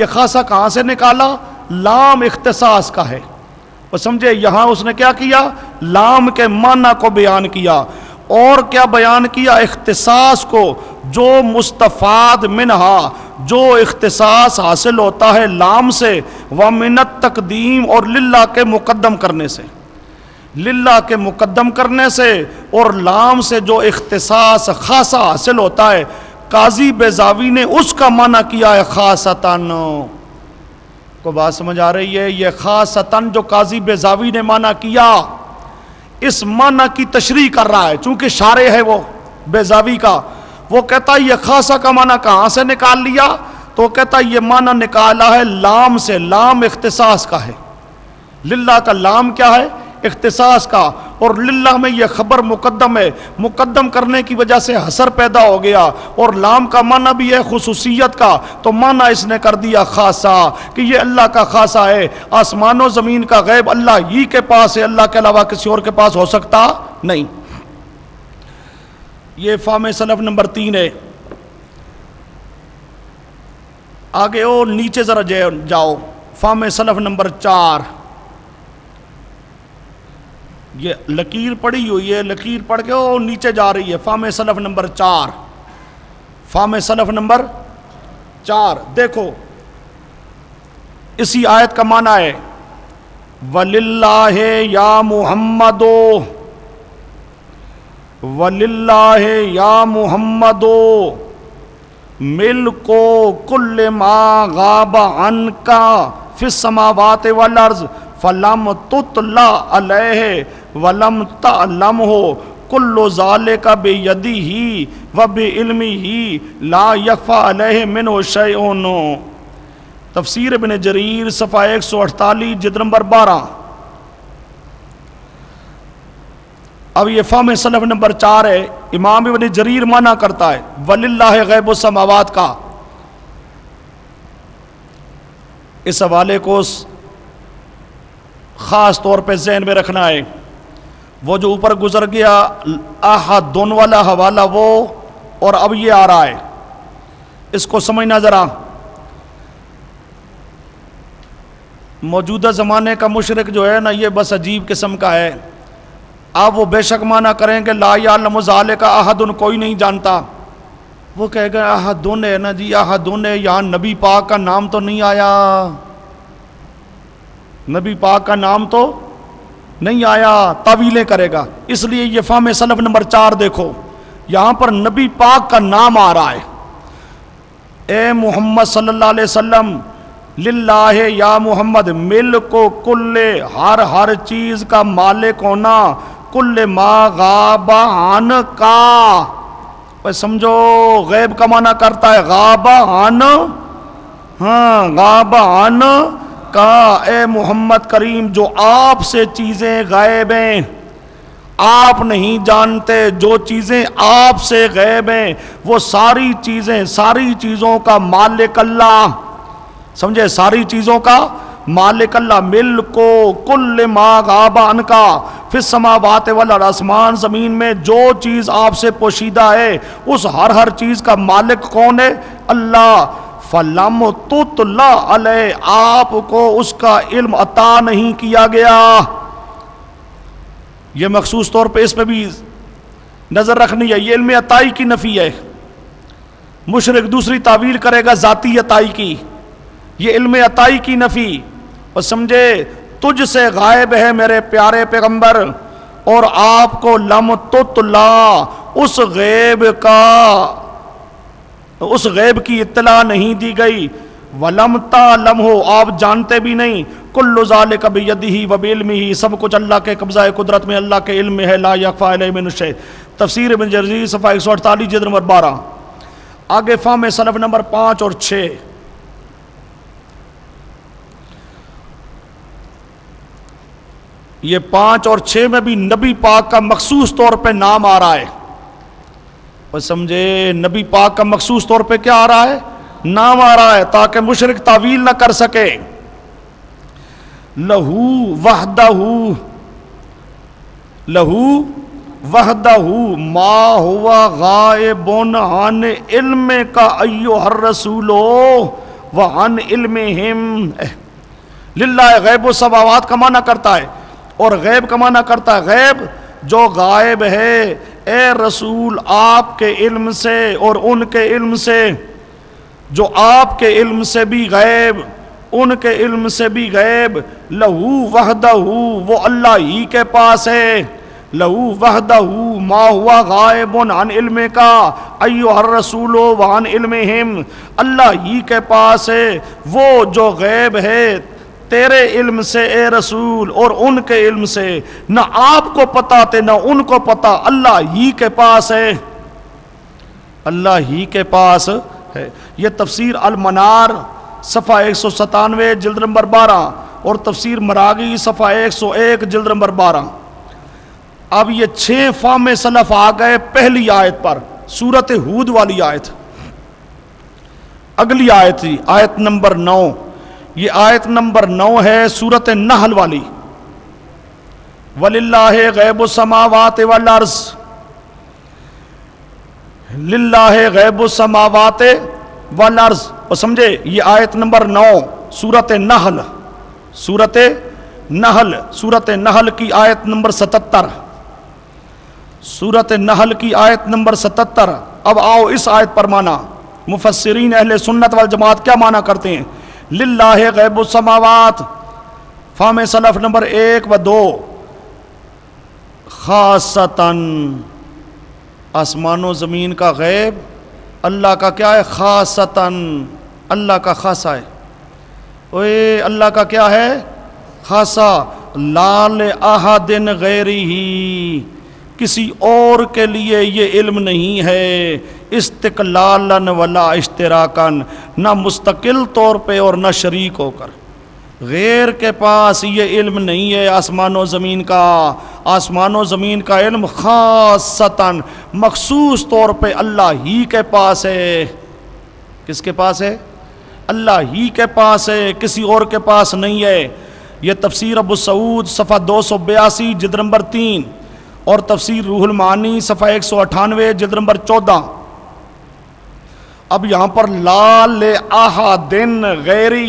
یہ خاصا کہاں سے نکالا؟ لام اختصاص کا ہے. وہ سمجھے یہاں اس نے کیا کیا؟ لام کے معنی کو بیان کیا. اور کیا بیان کیا؟ اختصاص کو، جو مستفاد منہا، جو اختصاص حاصل ہوتا ہے لام سے، ومن التقدیم اور للہ کے مقدم کرنے سے، للہ کے مقدم کرنے سے اور لام سے جو اختصاص خاصا حاصل ہوتا ہے. قاضی بیضاوی نے اس کا معنی کیا ہے خاصتاً. کو بات سمجھ آ رہی ہے؟ یہ خاصتاً جو قاضی بیضاوی نے معنی کیا، اس معنی کی تشریح کر رہا ہے. چونکہ شارح ہے وہ بیضاوی کا، وہ کہتا ہے یہ خاصا کا معنی کہاں سے نکال لیا؟ تو کہتا ہے یہ معنی نکالا ہے لام سے. لام اختصاص کا ہے. للہ کا لام کیا ہے؟ اختصاص کا. اور للہ میں یہ خبر مقدم ہے، مقدم کرنے کی وجہ سے حصر پیدا ہو گیا. اور لام کا معنی بھی ہے خصوصیت کا، تو معنی اس نے کر دیا خاصا، کہ یہ اللہ کا خاصا ہے. آسمان و زمین کا غیب اللہ ہی کے پاس ہے، اللہ کے علاوہ کسی اور کے پاس ہو سکتا نہیں. یہ فہم سلف نمبر 3 ہے. آگے اور نیچے ذرا جاؤ، فہم سلف نمبر 4. یہ لکیر پڑی ہوئی ہے، لکیر پڑھ کے وہ نیچے جا رہی ہے. فہم سلف نمبر 4، فہم سلف نمبر 4 دیکھو. اسی آیت کا معنی ہے وَلِلَّهِ یا محمد، وَلِلَّهِ یا محمد ملک کل ما غاب عنک فی السماوات والارض فلم تطلع علیہ ولم تعلمہ کل ذالک بیدہ وبعلمہ لا یخفی علیہ منہ شیء. تفسیر ابن جریر صفحہ 148 جلد نمبر 12. اب یہ فہم سلف نمبر 4 ہے. امام ابن جریر معنی کرتا ہے وَلِلَّهِ غیب السماوات کا. اس حوالے کو خاص طور پہ ذہن میں رکھنا ہے. وہ جو اوپر گزر گیا احدن والا حوالہ وہ، اور اب یہ آ رہا ہے، اس کو سمجھنا ذرا. موجودہ زمانے کا مشرک جو ہے نا، یہ بس عجیب قسم کا ہے. اب وہ بے شک معنی کریں کہ لا یعلم ذالک احدن، کوئی نہیں جانتا. وہ کہے گا احدن ہے نا جی، احدن ہے، یہاں نبی پاک کا نام تو نہیں آیا، نبی پاک کا نام تو نہیں آیا. تعویلیں کرے گا. اس لیے یہ فہم سلف نمبر 4 دیکھو، یہاں پر نبی پاک کا نام آ رہا ہے. اے محمد صلی اللہ علیہ وسلم، للہ یا محمد، ملک کل، ہر چیز کا مالک ہونا، کل ما غاب عن کا. سمجھو غیب کا معنی کرتا ہے غاب عن، ہاں غاب عن کا. اے محمد کریم، جو آپ سے چیزیں غائب ہیں، آپ نہیں جانتے، جو چیزیں آپ سے غائب ہیں، وہ ساری چیزیں، ساری چیزوں کا مالک اللہ. سمجھے؟ ساری چیزوں کا مالک اللہ. ملک کل ما غاب عن کا فی السماوات والارض، آسمان زمین میں جو چیز آپ سے پوشیدہ ہے، اس ہر چیز کا مالک کون ہے؟ اللہ. فلم تطلع علیہ، آپ کو اس کا علم عطا نہیں کیا گیا. یہ مخصوص طور پہ اس پہ بھی نظر رکھنی ہے. یہ علم عطائی کی نفی ہے. مشرک دوسری تعویل کرے گا ذاتی عطائی کی، یہ علم عطائی کی نفی. اور سمجھے تجھ سے غائب ہے میرے پیارے پیغمبر، اور آپ کو لم تطلع، اس غیب کی اطلاع نہیں دی گئی. ولم تعلمہ، آپ جانتے بھی نہیں. کل ذالک بیدہ وبعلمہ، سب کچھ اللہ کے قبضہ قدرت میں، اللہ کے علم میں ہے. لا یخفی علیہ منہ شیء. تفسیر ابن جریر صفحہ 148 جلد نمبر 12. آگے فہم سلف نمبر 5 اور 6. یہ 5 اور 6 میں بھی نبی پاک کا مخصوص طور پہ نام آ رہا ہے. اور سمجھے نبی پاک کا مخصوص طور پہ کیا آ رہا ہے؟ نام آ رہا ہے، تاکہ مشرک تعویل نہ کر سکے. لہو وحدہ، لہو وحدہ ما ہوا غائب عن علم کا ایھا الرسول وعن علمہم. للہ غیب السماوات کا معنی کرتا ہے اور غیب کا معنی کرتا ہے غیب جو غائب ہے اے رسول آپ کے علم سے اور ان کے علم سے، جو آپ کے علم سے بھی غیب ان کے علم سے بھی غیب. لہو وحدہ، وہ اللہ ہی کے پاس ہے. لہو وحدہ ما ہوا غائب عن علم کا ایھا الرسول وعن علمہم. اللہ ہی کے پاس ہے وہ جو غیب ہے تیرے علم سے اے رسول اور ان کے علم سے. نہ آپ کو پتا تھے نہ ان کو پتا، اللہ ہی کے پاس ہے، اللہ ہی کے پاس ہے. یہ تفسیر المنار صفحہ 197 جلد نمبر 12 اور تفسیر مراغی صفحہ 101 جلد نمبر 12. اب یہ 6 فہم سلف آ گئے پہلی آیت پر، سورۃ ہود والی آیت. اگلی آیت تھی آیت نمبر 9. یہ آیت نمبر 9 ہے سورۃ نحل والی. وَلِلَّهِ غَيْبُ السَّمَاوَاتِ وَالْأَرْضِ. للہ غیب السماوات والارض. اور سمجھے یہ آیت نمبر 9 سورۃ نحل، سورۃ نحل، سورۃ نحل کی آیت نمبر 77، سورۃ نحل کی آیت نمبر 77. اب آؤ اس آیت پر مانا مفسرین اہل سنت والجماعت کیا مانا کرتے ہیں. للہ غیب السماوات، فہم سلف نمبر 1 و 2، خاصتاً آسمان و زمین کا غیب اللہ کا کیا ہے؟ خاصتاً اللہ کا خاصہ ہے. اوے اللہ کا کیا ہے؟ خاصہ. لا لأحد غیرہ، کسی اور کے لیے یہ علم نہیں ہے. استقلالاً ولا اشتراکاً، نہ مستقل طور پہ اور نہ شریک ہو کر. غیر کے پاس یہ علم نہیں ہے آسمان و زمین کا. آسمان و زمین کا علم خاصتاً مخصوص طور پہ اللہ ہی کے پاس ہے. کس کے پاس ہے؟ اللہ ہی کے پاس ہے، کسی اور کے پاس نہیں ہے. یہ تفسیر ابو سعود صفحہ 282 جلد نمبر 3 اور تفسیر روح المعانی صفحہ 198 جلد نمبر 14. اب یہاں پر لا لأحد غیرہ،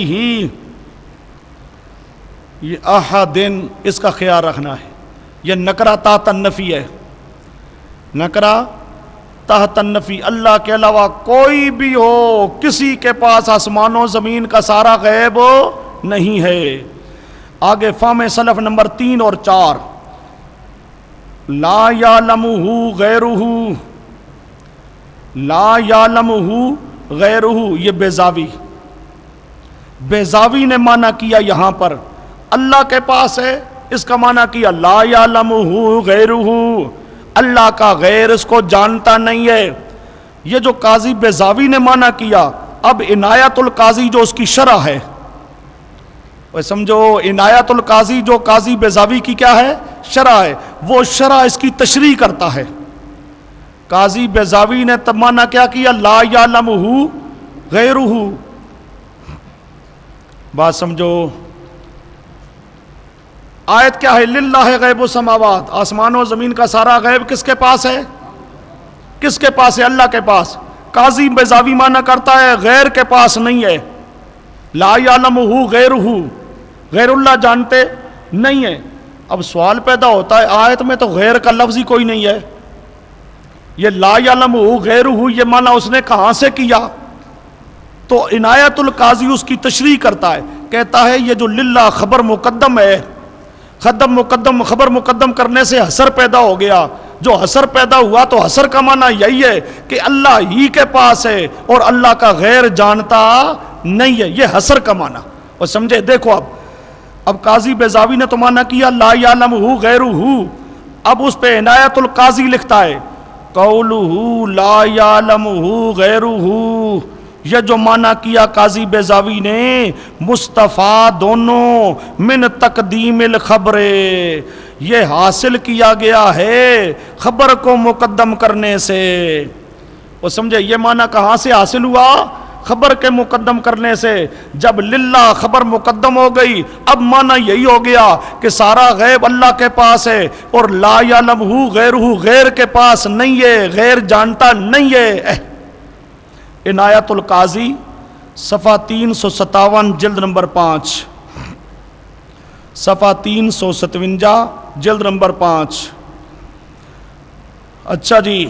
یہ احدن اس کا خیال رکھنا ہے. یہ نکرہ تحت النفی ہے، نکرہ تحت النفی. اللہ کے علاوہ کوئی بھی ہو کسی کے پاس آسمان و زمین کا سارا غیب نہیں ہے. آگے فہم سلف نمبر 3 اور 4، لا یعلمہ غیرہ، لا یعلمہ غیرہ. یہ بیضاوی، بیضاوی نے معنی کیا یہاں پر اللہ کے پاس ہے، اس کا معنی کیا لا یعلمہ غیرہ، اللہ کا غیر اس کو جانتا نہیں ہے. یہ جو قاضی بیضاوی نے معنی کیا، اب عنایت القاضی جو اس کی شرح ہے، وہ سمجھو عنایت القاضی جو قاضی بیضاوی کی کیا ہے؟ شرح ہے. وہ شرح اس کی تشریح کرتا ہے. قاضی بیضاوی نے تب معنی کیا لا یعلمہ غیرہ. بات سمجھو. آیت کیا ہے؟ للہ غیب السماوات، آسمان و زمین کا سارا غیب کس کے پاس ہے؟ کس کے پاس ہے؟ اللہ کے پاس. قاضی بیضاوی معنی کرتا ہے غیر کے پاس نہیں ہے. لا یعلمہ غیرہ، غیر اللہ جانتے نہیں ہے. اب سوال پیدا ہوتا ہے آیت میں تو غیر کا لفظ ہی کوئی نہیں ہے. یہ لا یعلمہ غیرہ یہ معنی اس نے کہاں سے کیا؟ تو عنایت القاضی اس کی تشریح کرتا ہے، کہتا ہے یہ جو للہ خبر مقدم ہے، خبر مقدم کرنے سے حصر پیدا ہو گیا. جو حصر پیدا ہوا تو حصر کا معنی یہی ہے کہ اللہ ہی کے پاس ہے اور اللہ کا غیر جانتا نہیں ہے. یہ حصر کا معنی. اور سمجھے دیکھو اب قاضی بیضاوی نے تو معنی کیا لا یعلمہ غیرہ. اب اس پہ عنایت القاضی لکھتا ہے قولہ لا یعلمہ غیرہ. یہ جو معنی کیا قاضی بیضاوی نے مصطفیٰ دونوں من تقدیم الخبر، یہ حاصل کیا گیا ہے خبر کو مقدم کرنے سے. وہ سمجھے یہ معنی کہاں سے حاصل ہوا؟ خبر کے مقدم کرنے سے. جب للہ خبر مقدم ہو گئی اب معنی یہی ہو گیا کہ سارا غیب اللہ کے پاس ہے اور لا یعلمہ غیرہ غیر کے پاس نہیں ہے، غیر جانتا نہیں ہے. عنایت القاضی صفحہ 357 جلد نمبر 5، صفحہ 357 جلد نمبر 5۔ اچھا جی،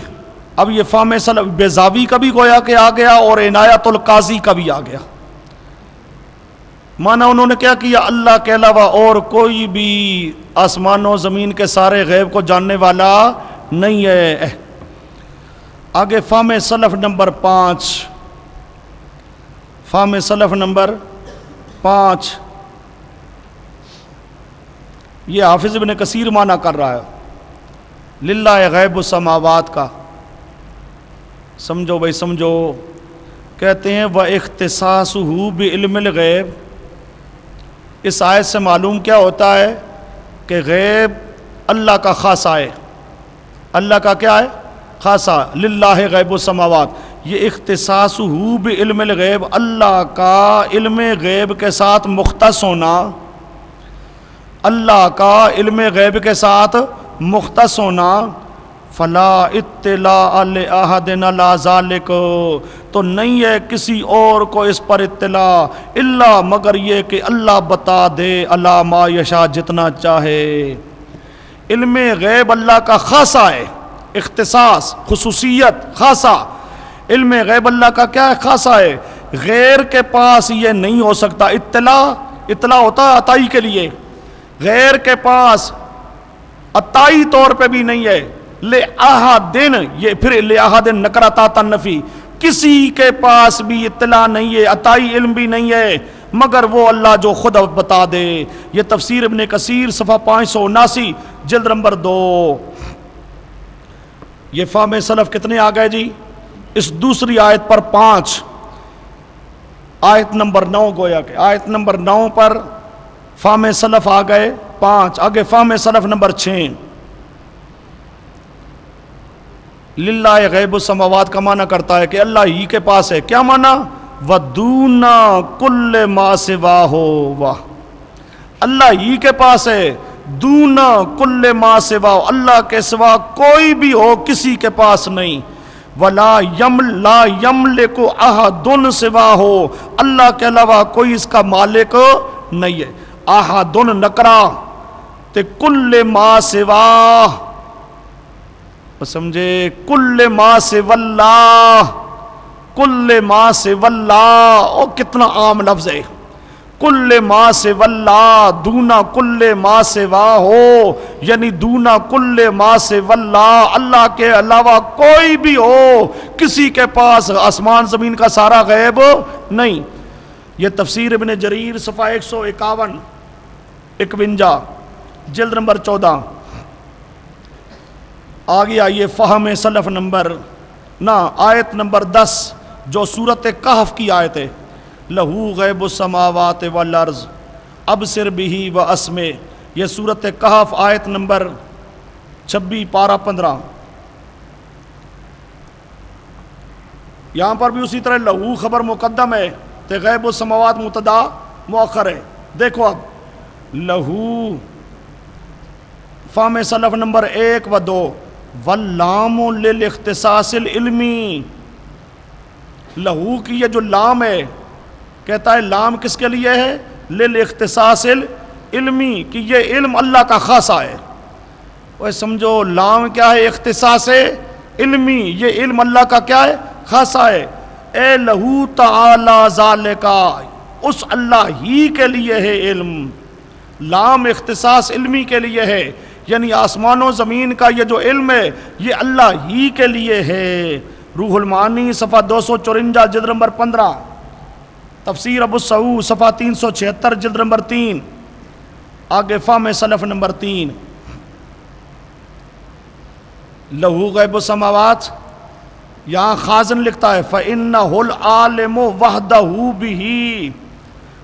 اب یہ فہم سلف بیضاوی کا بھی گویا کہ آ گیا اور عنایت القاضی کا بھی آ گیا۔ مانا انہوں نے کیا کیا، اللہ کے علاوہ اور کوئی بھی آسمان و زمین کے سارے غیب کو جاننے والا نہیں ہے۔ آگے فہم سلف نمبر 5، فہم سلف نمبر 5، یہ حافظ ابن کثیر معنی کر رہا ہے للہ غیب السماوات کا۔ سمجھو بھائی سمجھو، کہتے ہیں وَاخْتِصَاصُهُ بِعِلْمِ الْغَیْبِ۔ اس آیت سے معلوم کیا ہوتا ہے کہ غیب اللہ کا خاصہ ہے، اللہ کا کیا ہے، خاصہ، للہ غیب السماوات۔ یہ اختصاصہ بعلم الغیب، اللہ کا علم غیب کے ساتھ مختص ہونا، اللہ کا علم غیب کے ساتھ مختص ہونا، فلا اطلاع لأحد علی ذلک، تو نہیں ہے کسی اور کو اس پر اطلاع الا مگر یہ کہ اللہ بتا دے الا ما یشاء، جتنا چاہے۔ علم غیب اللہ کا خاصہ ہے، اختصاص، خصوصیت، خاصہ۔ علم غیب اللہ کا کیا ہے، خاصہ ہے، غیر کے پاس یہ نہیں ہو سکتا۔ اطلاع ہوتا ہے عطائی کے لیے، غیر کے پاس عطائی طور پہ بھی نہیں ہے۔ لِأَحَدٍ، یہ پھر لِأَحَدٍ نکرہ تنفی، کسی کے پاس بھی اطلاع نہیں ہے، عطائی علم بھی نہیں ہے مگر وہ اللہ جو خود بتا دے۔ یہ تفسیر ابن کثیر صفحہ 579 جلد نمبر 2۔ یہ فہم سلف کتنے آ گئے جی؟ اس دوسری آیت پر 5، آیت نمبر 9 گویا کہ آیت نمبر 9 پر فہم سلف آ گئے 5۔ آگے فہم سلف نمبر 6، للہ غیب السماوات کا معنی کرتا ہے کہ اللہ ہی کے پاس ہے۔ کیا معنی؟ وَدُونَ كُلِّ مَا سِوَاهُ، اللہ ہی کے پاس ہے، دون کل ما سوا، اللہ کے سوا کوئی بھی ہو کسی کے پاس نہیں۔ ولا لا یملک احد سواہ، اللہ کے علاوہ کوئی اس کا مالک نہیں ہے۔ احد نکرا تے کل ما سوا، سمجھے، کل ما سوا اللہ، کل ما سوا اللہ، او کتنا عام لفظ ہے، کل ما سوا اللہ، دونا کل ما سوا ہو، یعنی دونا کل ما سوا اللہ، اللہ کے علاوہ کوئی بھی ہو کسی کے پاس آسمان زمین کا سارا غیب نہیں۔ یہ تفسیر ابن جریر صفحہ 151 جلد نمبر 14۔ آگے آئیے فہم سلف نمبر آیت نمبر 10 جو سورۃ کہف کی آیت ہے، لہو غیب السماوات والارض ابصر بہ واسمع۔ یہ سورۃ کہف آیت نمبر 26 پارہ 15۔ یہاں پر بھی اسی طرح لہو خبر مقدم ہے تے غیب السماوات مبتدا مؤخر ہے۔ دیکھو اب لہو فہم سلف نمبر 1 و 2، واللام للاختصاص العلمی، لہو کی یہ جو لام ہے، کہتا ہے لام کس کے لیے ہے؟ للاختصاص العلمی، کہ یہ علم اللہ کا خاصہ ہے۔ وہ سمجھو لام کیا ہے؟ اختصاص علمی، یہ علم اللہ کا کیا ہے؟ خاصہ ہے۔ اے لہو تعالی ذالکا، اس اللہ ہی کے لیے ہے علم، لام اختصاص علمی کے لیے ہے، یعنی آسمان و زمین کا یہ جو علم ہے یہ اللہ ہی کے لیے ہے۔ روح المعانی صفحہ 254 جلد نمبر 15، تفسیر ابو السعود صفحہ 376 جلد نمبر 3۔ آگے فہم سلف نمبر 3، لہو غیب السماوات، یہاں خازن لکھتا ہے فَإِنَّهُ الْعَالِمُ وَحْدَهُ بِهِ،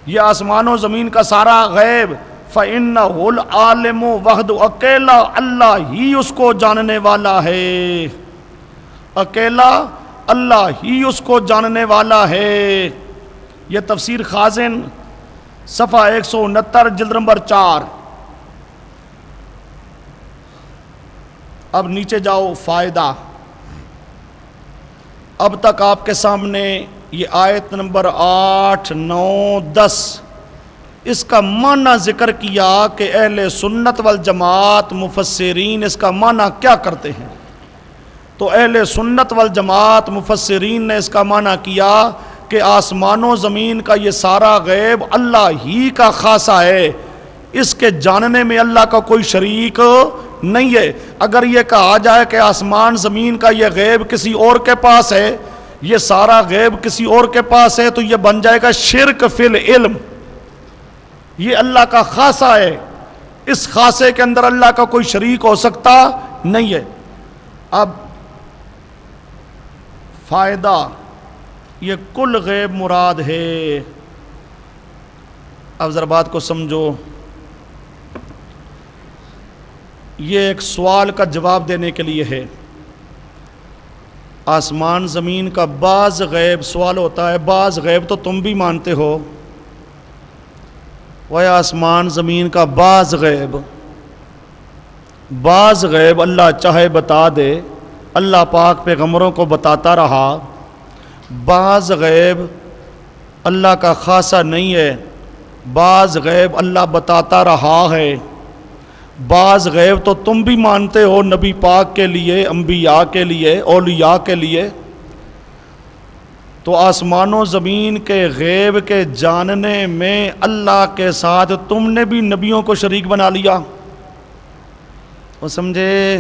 یہ آسمان و زمین کا سارا غیب، فَإِنَّهُ الْعَالِمُ وَحْدَهُ، اکیلا اللہ ہی اس کو جاننے والا ہے، اکیلا اللہ ہی اس کو جاننے والا ہے۔ یہ تفسیر خازن صفحہ 169 جلد نمبر 4۔ اب نیچے جاؤ، فائدہ۔ اب تک آپ کے سامنے یہ آیت نمبر 8 9 10 اس کا معنی ذکر کیا کہ اہل سنت والجماعت مفسرین اس کا معنی کیا کرتے ہیں. تو اہل سنت والجماعت مفسرین نے اس کا معنی کیا کہ آسمان و زمین کا یہ سارا غیب اللہ ہی کا خاصہ ہے، اس کے جاننے میں اللہ کا کوئی شریک نہیں ہے. اگر یہ کہا جائے کہ آسمان زمین کا یہ غیب کسی اور کے پاس ہے، یہ سارا غیب کسی اور کے پاس ہے، تو یہ بن جائے گا شرک فی العلم. یہ اللہ کا خاصہ ہے، اس خاصے کے اندر اللہ کا کوئی شریک ہو سکتا نہیں ہے. اب فائدہ یہ کل غیب مراد ہے. اب ذرا بات کو سمجھو، یہ ایک سوال کا جواب دینے کے لیے ہے. آسمان زمین کا بعض غیب سوال ہوتا ہے، بعض غیب تو تم بھی مانتے ہو. وہ آسمان زمین کا بعض غیب اللہ چاہے بتا دے، اللہ پاک پیغمبروں کو بتاتا رہا. بعض غیب اللہ کا خاصہ نہیں ہے، بعض غیب اللہ بتاتا رہا ہے. بعض غیب تو تم بھی مانتے ہو نبی پاک کے لیے، انبیاء کے لیے، اولیاء کے لیے. تو آسمان و زمین کے غیب کے جاننے میں اللہ کے ساتھ تم نے بھی نبیوں کو شریک بنا لیا. وہ سمجھے؟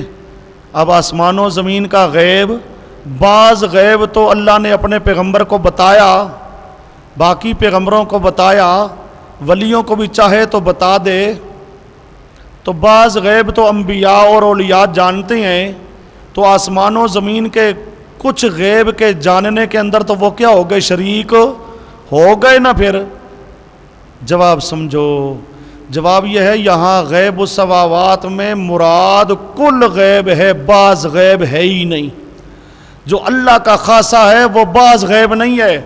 اب آسمان و زمین کا غیب، بعض غیب تو اللہ نے اپنے پیغمبر کو بتایا، باقی پیغمبروں کو بتایا، ولیوں کو بھی چاہے تو بتا دے. تو بعض غیب تو انبیاء اور اولیاء جانتے ہیں. تو آسمان و زمین کے کچھ غیب کے جاننے کے اندر تو وہ کیا ہو گئے؟ شریک ہو گئے نا. پھر جواب سمجھو، جواب یہ ہے یہاں غیب السماوات میں مراد کل غیب ہے، بعض غیب ہے ہی نہیں. جو اللہ کا خاصہ ہے وہ بعض غیب نہیں ہے،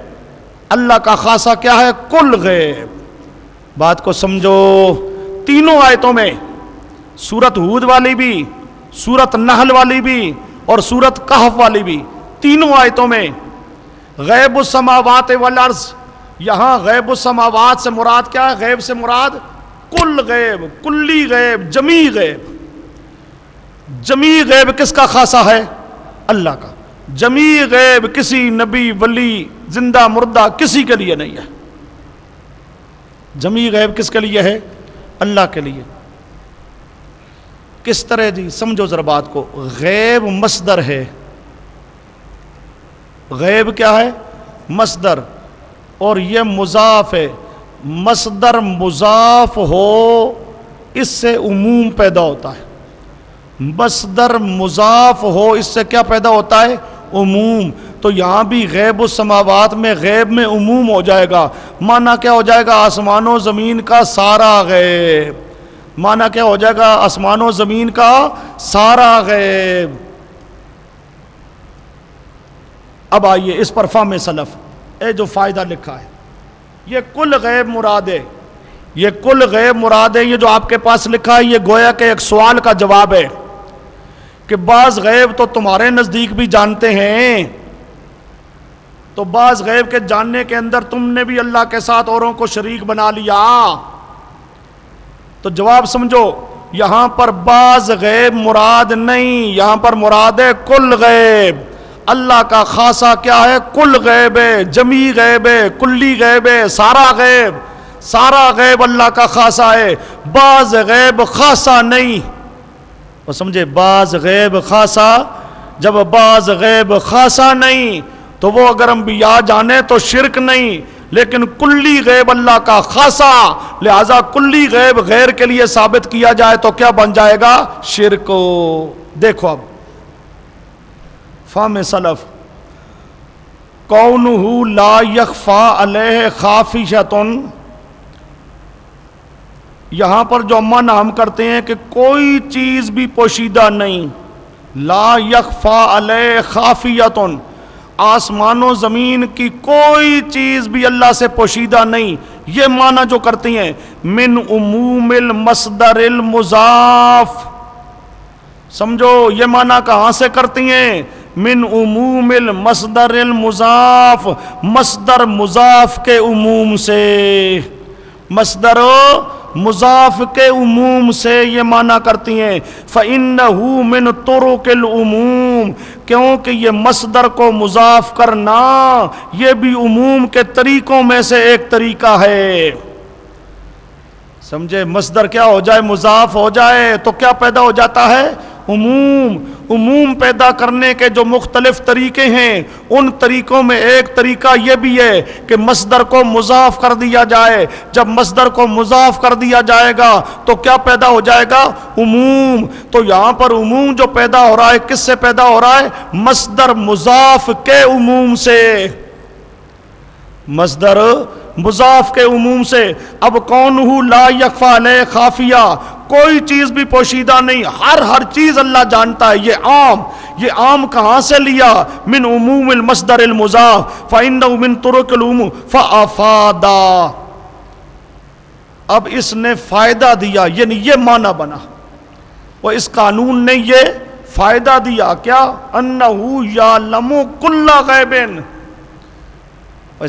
اللہ کا خاصہ کیا ہے؟ کل غیب. بات کو سمجھو. تینوں آیتوں میں، سورت ہود والی بھی، سورت نحل والی بھی اور سورت کہف والی بھی، تینوں آیتوں میں غیب السماوات والارض. یہاں غیب السماوات سے مراد کیا ہے؟ غیب سے مراد کل غیب، کلی غیب، جمی غیب. جمی غیب کس کا خاصہ ہے؟ اللہ کا. جمی غیب کسی نبی، ولی، زندہ مردہ کسی کے لیے نہیں ہے. جمی غیب کس کے لیے ہے؟ اللہ کے لیے. کس طرح جی؟ سمجھو ذرا بات کو. غیب مصدر ہے. غیب کیا ہے؟ مصدر. اور یہ مضاف ہے. مصدر مضاف ہو اس سے عموم پیدا ہوتا ہے. مصدر مضاف ہو اس سے کیا پیدا ہوتا ہے؟ عموم. تو یہاں بھی غیب السماوات میں غیب میں عموم ہو جائے گا. معنی کیا ہو جائے گا؟ آسمان و زمین کا سارا غیب. معنی کیا ہو جائے گا؟ آسمان و زمین کا سارا غیب. اب آئیے اس پر فہم سلف، اے جو فائدہ لکھا ہے، یہ کل غیب مراد ہے. یہ کل غیب مراد ہے. یہ جو آپ کے پاس لکھا ہے یہ گویا کہ ایک سوال کا جواب ہے کہ بعض غیب تو تمہارے نزدیک بھی جانتے ہیں، تو بعض غیب کے جاننے کے اندر تم نے بھی اللہ کے ساتھ اوروں کو شریک بنا لیا. تو جواب سمجھو، یہاں پر بعض غیب مراد نہیں، یہاں پر مراد ہے کل غیب. اللہ کا خاصہ کیا ہے؟ کل غیب ہے، جمی غیب ہے، کلی غیب ہے، سارا غیب. سارا غیب اللہ کا خاصہ ہے، بعض غیب خاصہ نہیں. وہ سمجھے؟ بعض غیب خاصہ. جب بعض غیب خاصہ نہیں تو وہ اگر انبیاء جانے تو شرک نہیں، لیکن کلی غیب اللہ کا خاصہ، لہذا کلی غیب غیر کے لیے ثابت کیا جائے تو کیا بن جائے گا؟ شرک. دیکھو اب فہم سلف، کونہ لا یخفی علیہ خافیۃ. یہاں پر جو معنی ہم کرتے ہیں کہ کوئی چیز بھی پوشیدہ نہیں، لا یخفی علیہ خافیۃ، آسمان و زمین کی کوئی چیز بھی اللہ سے پوشیدہ نہیں. یہ معنی جو کرتے ہیں من عموم المصدر المضاف. سمجھو یہ معنی کہاں سے کرتی ہیں؟ من عموم المصدر المضاف، مصدر مضاف کے عموم سے، مصدر مضاف کے عموم سے یہ معنی کرتی ہیں۔ فَإِنَّهُ مِن طُرُقِ الْعُمُوم، کیونکہ یہ مصدر کو مضاف کرنا یہ بھی عموم کے طریقوں میں سے ایک طریقہ ہے۔ سمجھے؟ مصدر کیا ہو جائے، مضاف ہو جائے تو کیا پیدا ہو جاتا ہے؟ عموم۔ عموم پیدا کرنے کے جو مختلف طریقے ہیں ان طریقوں میں ایک طریقہ یہ بھی ہے کہ مصدر کو مضاف کر دیا جائے۔ جب مصدر کو مضاف کر دیا جائے گا تو کیا پیدا ہو جائے گا؟ عموم۔ تو یہاں پر عموم جو پیدا ہو رہا ہے کس سے پیدا ہو رہا ہے؟ مصدر مضاف کے عموم سے، مصدر مضاف کے عموم سے۔ اب کونہ لا یخفی علیہ خافیہ، کوئی چیز بھی پوشیدہ نہیں، ہر چیز اللہ جانتا ہے۔ یہ عام کہاں سے لیا؟ من عموم المصدر المضاف، فإنه من طرق العموم فأفادا۔ اب اس نے فائدہ دیا، یعنی یہ معنی بنا، وہ اس قانون نے یہ فائدہ دیا کیا؟ انہ یعلم کل غیب۔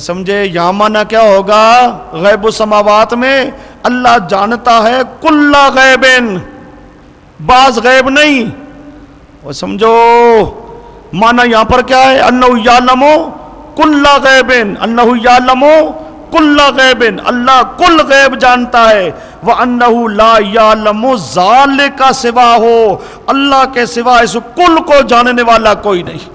سمجھے؟ یہاں معنی کیا ہوگا؟ غیب السماوات میں اللہ جانتا ہے کل غیب، بعض غیب نہیں۔ اور سمجھو معنی یہاں پر کیا ہے؟ انہ یعلم کل غیب، انہ یعلم کل غیب، اللہ کل غیب جانتا ہے۔ وَأَنَّهُ لَا يَعْلَمُ ذَلِكَ سِوَاهُ، اللہ کے سوا اس کل کو جاننے والا کوئی نہیں،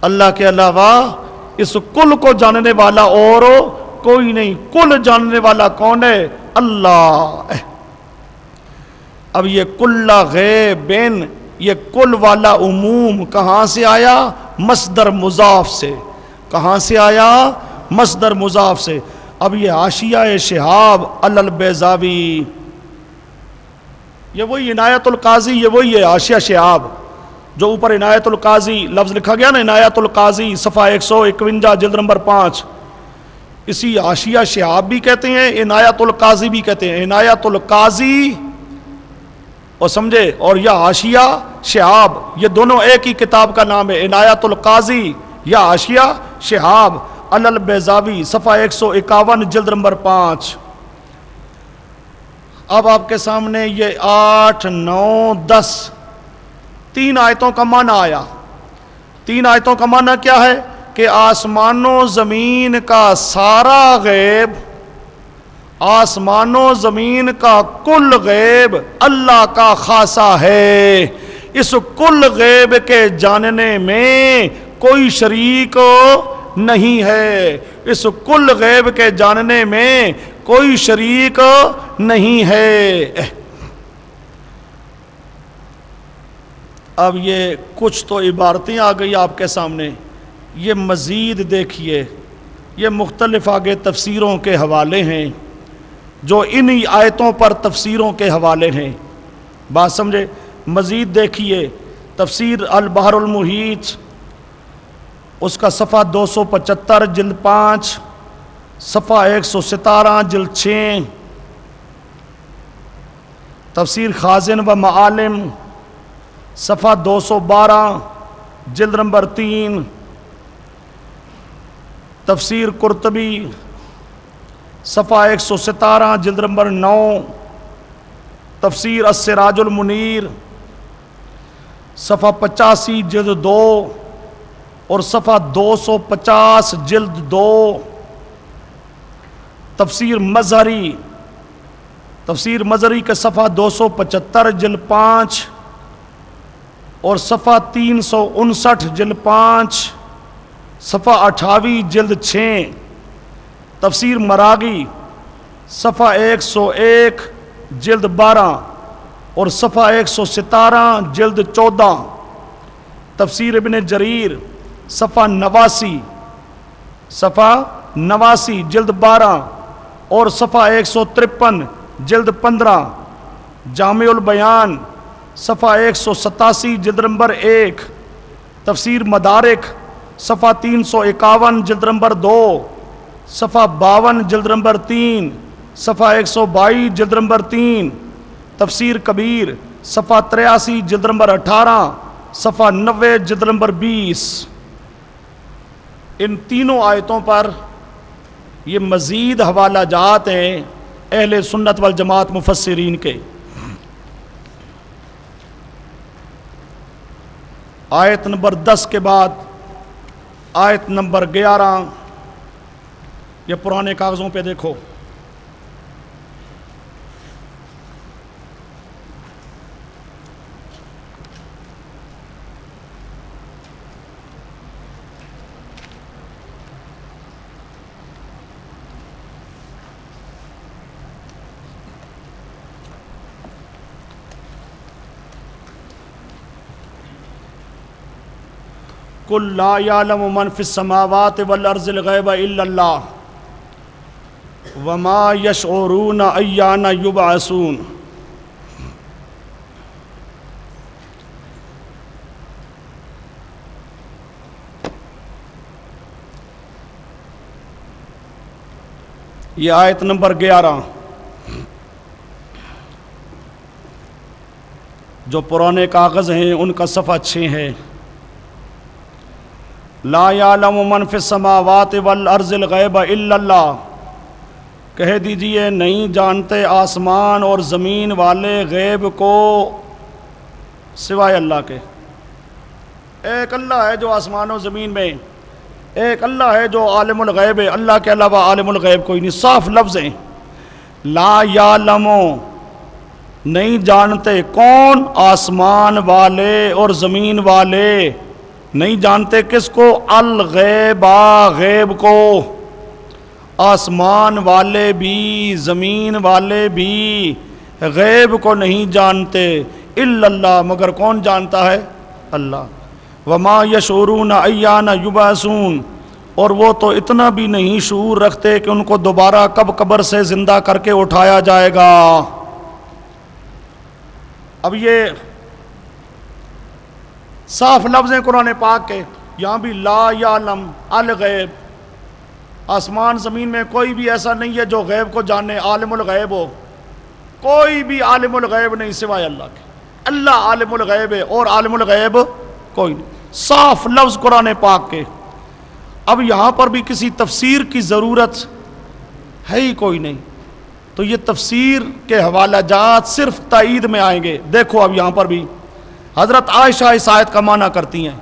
اللہ کے علاوہ اس کل کو جاننے والا اور کوئی نہیں۔ کل جاننے والا کون ہے؟ اللہ۔ اب یہ کل غیبین، یہ کل والا عموم کہاں سے آیا؟ مصدر مضاف سے۔ کہاں سے آیا؟ مصدر مضاف سے۔ اب یہ حاشیہ شہاب علی البیضاوی، یہ وہی عنایت القاضی، یہ وہی ہے حاشیہ شہاب جو اوپر عنایت القاضی لفظ لکھا گیا نا، عنایت القاضی صفحہ 151 جلد نمبر 5، اسی حاشیہ شہاب بھی کہتے ہیں، عنایت القاضی بھی کہتے ہیں۔ عنایت القاضی اور سمجھے، اور یا حاشیہ شہاب، یہ دونوں ایک ہی کتاب کا نام ہے، عنایت القاضی یا حاشیہ شہاب علی البیضاوی صفحہ 151 جلد نمبر 5۔ اب آپ کے سامنے یہ 8، 9، 10 تین آیتوں کا معنی آیا۔ تین آیتوں کا معنی کیا ہے؟ کہ آسمان و زمین کا سارا غیب، آسمان و زمین کا کل غیب اللہ کا خاصہ ہے۔ اس کل غیب کے جاننے میں کوئی شریک نہیں ہے، اس کل غیب کے جاننے میں کوئی شریک نہیں ہے۔ اب یہ کچھ تو عبارتیں آ گئی آپ کے سامنے، یہ مزید دیکھیے، یہ مختلف آگے تفسیروں کے حوالے ہیں جو انہی آیتوں پر تفسیروں کے حوالے ہیں، بات سمجھے؟ مزید دیکھیے تفسیر البحر المحیط، اس کا صفحہ 275 جلد 5، صفحہ 117 جلد 6، تفسیر خازن و معالم صفحہ 212 جلد نمبر 3، تفسیر قرطبی صفحہ 117 جلد نمبر 9، تفسیر السراج المنیر صفحہ 85 جلد 2 اور صفحہ 250 جلد 2، تفسیر مظہری کے صفحہ 275 جلد 5 اور صفحہ 359 جلد 5، صفحہ 28 جلد 6، تفسیر مراغی صفحہ 101 جلد 12 اور صفحہ 117 جلد 14، تفسیر ابن جریر صفحہ 89 جلد 12 اور صفحہ 153 جلد 15، جامع البیان صفحہ 187 جلد نمبر 1، تفسیر مدارک صفحہ 351 جلد نمبر 2، صفحہ 52 جلد نمبر 3، صفحہ 122 جلد نمبر 3، تفسیر کبیر صفحہ 83 جلد نمبر 18 صفحہ 90 جلد نمبر 20. ان تینوں آیتوں پر یہ مزید حوالہ جات ہیں اہل سنت والجماعت مفسرین کے. آیت نمبر 10 کے بعد آیت نمبر 11 یہ پرانے کاغذوں پہ دیکھو. قل لا يعلم من في السماوات والارض الغیب الا اللہ وما يشعرون ایان یبعثون. یہ آیت نمبر 11 جو پرانے کاغذ ہیں ان کا صفحہ 6 ہے. لا یعلم من فی السماوات والارض الغیب الا اللہ. کہہ دیجئے نہیں جانتے آسمان اور زمین والے غیب کو سوائے اللہ کے. ایک اللہ ہے جو آسمان و زمین میں، ایک اللہ ہے جو عالم الغیب ہے، اللہ کے علاوہ عالم الغیب کوئی نہیں. صاف لفظ ہیں. لا یعلم نہیں جانتے کون؟ آسمان والے اور زمین والے. نہیں جانتے کس کو؟ الغیبا غیب کو. آسمان والے بھی زمین والے بھی غیب کو نہیں جانتے الا اللہ مگر کون جانتا ہے؟ اللہ. وما یشعرون ایان یبعثون اور وہ تو اتنا بھی نہیں شعور رکھتے کہ ان کو دوبارہ کب قبر سے زندہ کر کے اٹھایا جائے گا. اب یہ صاف لفظ ہیں قرآن پاک کے. یہاں بھی لا یعلم الغیب. آسمان زمین میں کوئی بھی ایسا نہیں ہے جو غیب کو جانے، عالم الغیب ہو. کوئی بھی عالم الغیب نہیں سوائے اللہ کے. اللہ عالم الغیب ہے اور عالم الغیب کوئی نہیں. صاف لفظ قرآن پاک کے. اب یہاں پر بھی کسی تفسیر کی ضرورت ہے ہی کوئی نہیں، تو یہ تفسیر کے حوالہ جات صرف تائید میں آئیں گے. دیکھو اب یہاں پر بھی حضرت عائشہ اس آیت کا معنی کرتی ہیں.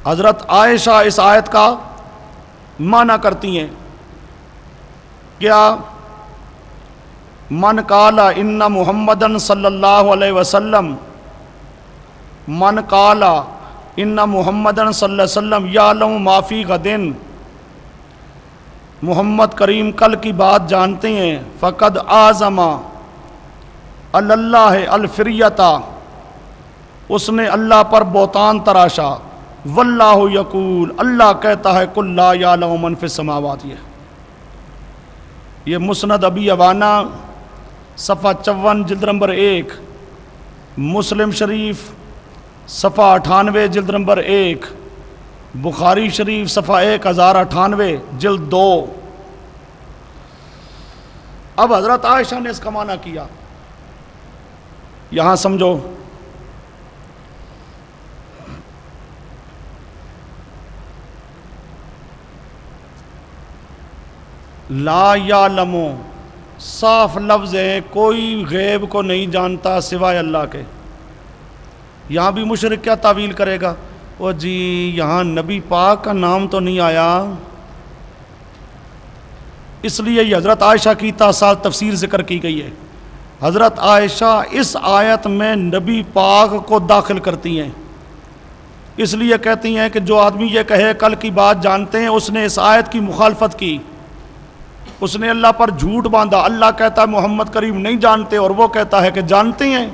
حضرت عائشہ اس آیت کا معنی کرتی ہیں. کیا؟ من قال ان محمدن صلی اللہ علیہ وسلم، من قال ان محمدن صلی اللہ علیہ وسلم یعلم ما فی غدن، محمد کریم کل کی بات جانتے ہیں. فقد اعظم اللہ الفریتا، اس نے اللہ پر بہتان تراشا. واللہ یقول، اللہ کہتا ہے قل لا یعلم من فی السماوات. یہ مسند ابی عوانہ صفحہ 54 جلد نمبر 1، مسلم شریف صفحہ 98 جلد نمبر 1، بخاری شریف صفحہ 1098 جلد 2. اب حضرت عائشہ نے اس کا معنی کیا. یہاں سمجھو. لا یعلم صاف لفظ ہے، کوئی غیب کو نہیں جانتا سوائے اللہ کے. یہاں بھی مشرک کیا تعویل کرے گا؟ وہ جی یہاں نبی پاک کا نام تو نہیں آیا، اس لیے یہ حضرت عائشہ کی تاثال تفسیر ذکر کی گئی ہے. حضرت عائشہ اس آیت میں نبی پاک کو داخل کرتی ہیں، اس لیے کہتی ہیں کہ جو آدمی یہ کہے کل کی بات جانتے ہیں، اس نے اس آیت کی مخالفت کی، اس نے اللہ پر جھوٹ باندھا. اللہ کہتا ہے محمد کریم نہیں جانتے اور وہ کہتا ہے کہ جانتے ہیں.